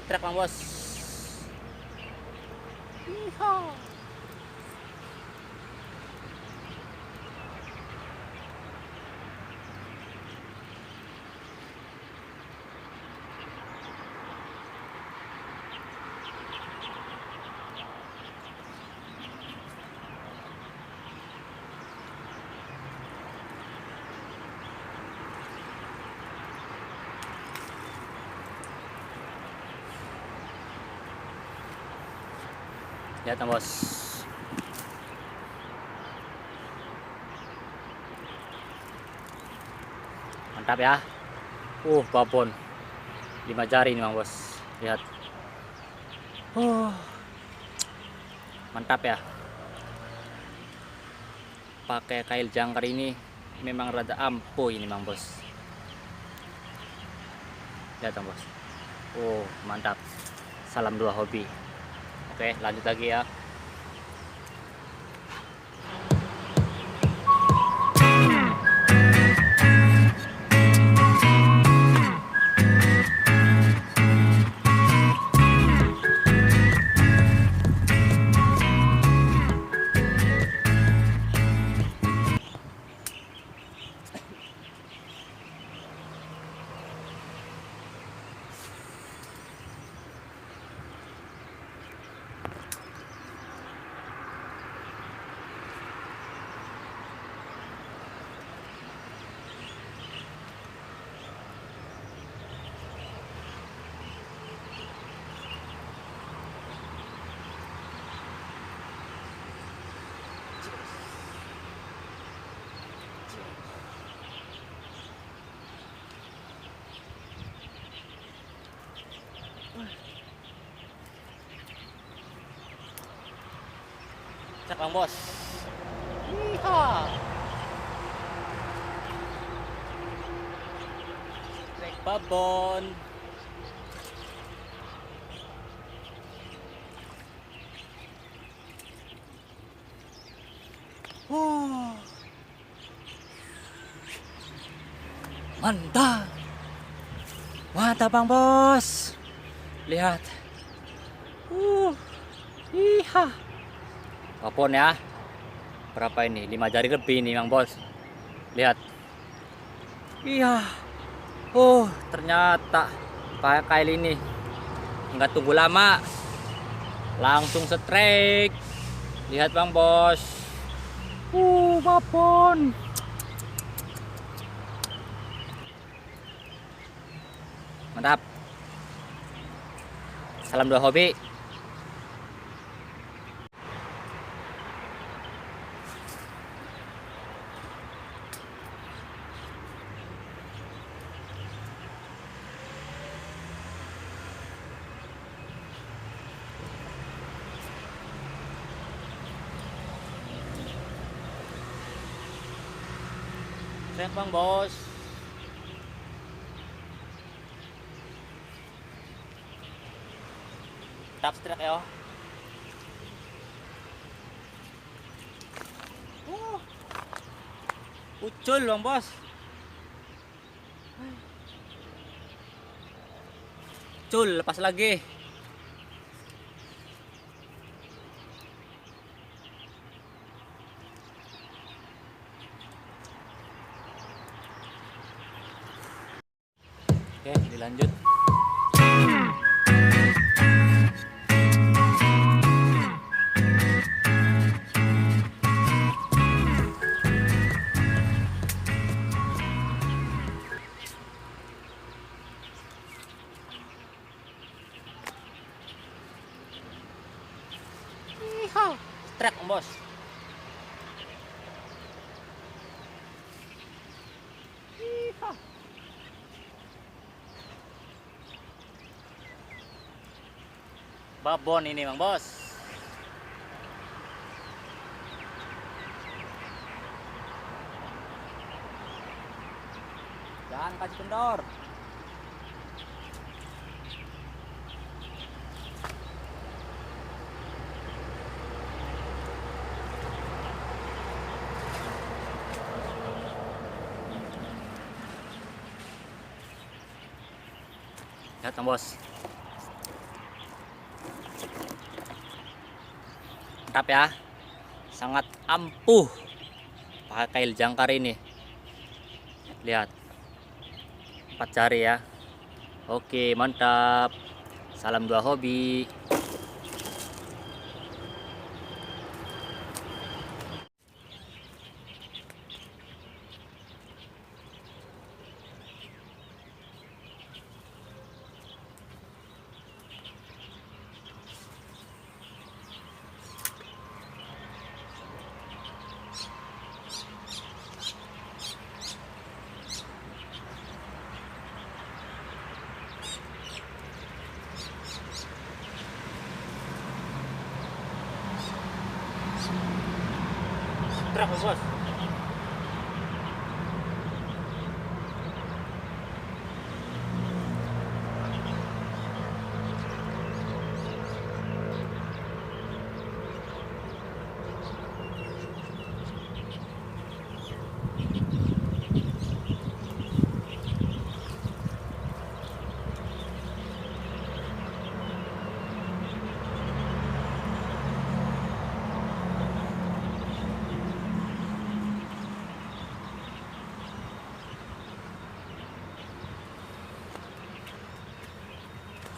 truk Bang Bos. Yeehaw. Lihat Bang Bos. Mantap ya. Babon 5 jari ini Bang Bos. Lihat. Mantap ya. Pakai kail jangkar ini memang rada ampuh ini Bang Bos. Lihat Bang Bos. Mantap. Salam 2 hobi. Oke, lanjut lagi ya. Cek Bang Bos. Yeehaw. Trek babon. Mantap. Mantap Bang Bos. Lihat. Iha. Babon ya. Berapa ini? 5 jari lebih nih Bang Bos. Lihat. Iya. Ternyata pakai kail ini nggak tunggu lama. Langsung strike. Lihat Bang Bos. Babon. Mantap. Salam 2 hobi. Trek Bang Bos. Tap trek ya. Ucul Bang Bos. Ucul, lepas lagi. Oke, dilanjut. Trek Bos. Babon ini Bang Bos. Jangan kasih kendor. Lihat Bang Bos. mantap ya, sangat ampuh pakai kail jangkar ini. Lihat, 4 jari ya. Oke, mantap. Salam dua hobi. Truk bos.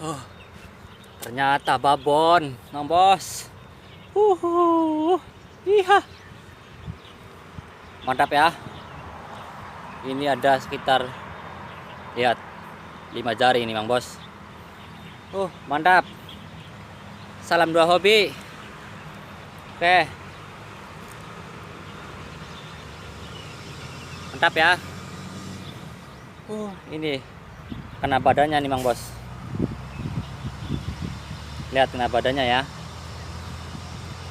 Oh, ternyata babon, Mang Bos. Iya. Mantap ya. Ini ada sekitar, lihat, 5 jari ini Mang Bos. Mantap. Salam dua hobi. Oke. Mantap ya. Ini kena badannya nih Mang Bos. Lihat kena badannya ya.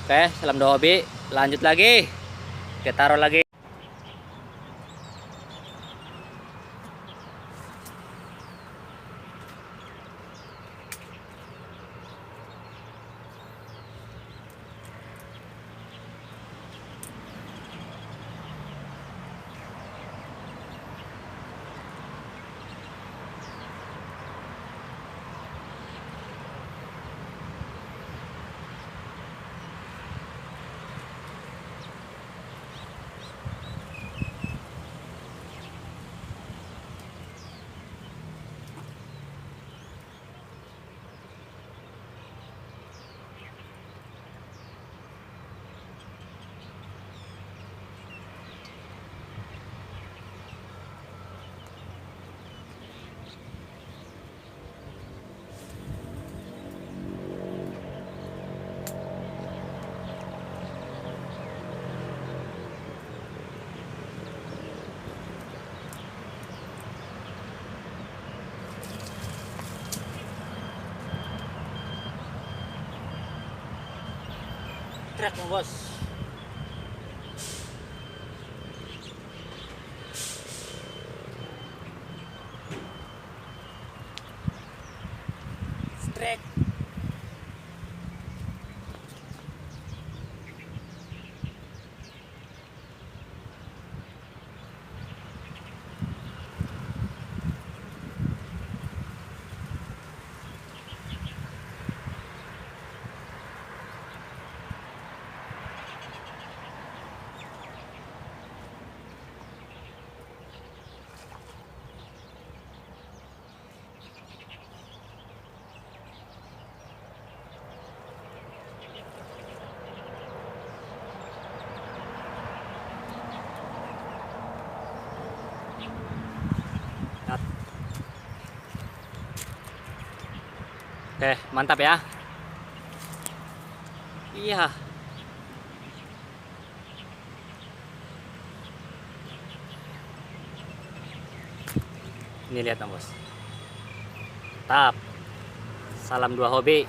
Oke, salam dua hobi. Lanjut lagi. Kita taruh lagi. Truk bos. Strek. Oke, mantap ya. Iya. Ini lihat Bos. Tap. Salam dua hobi.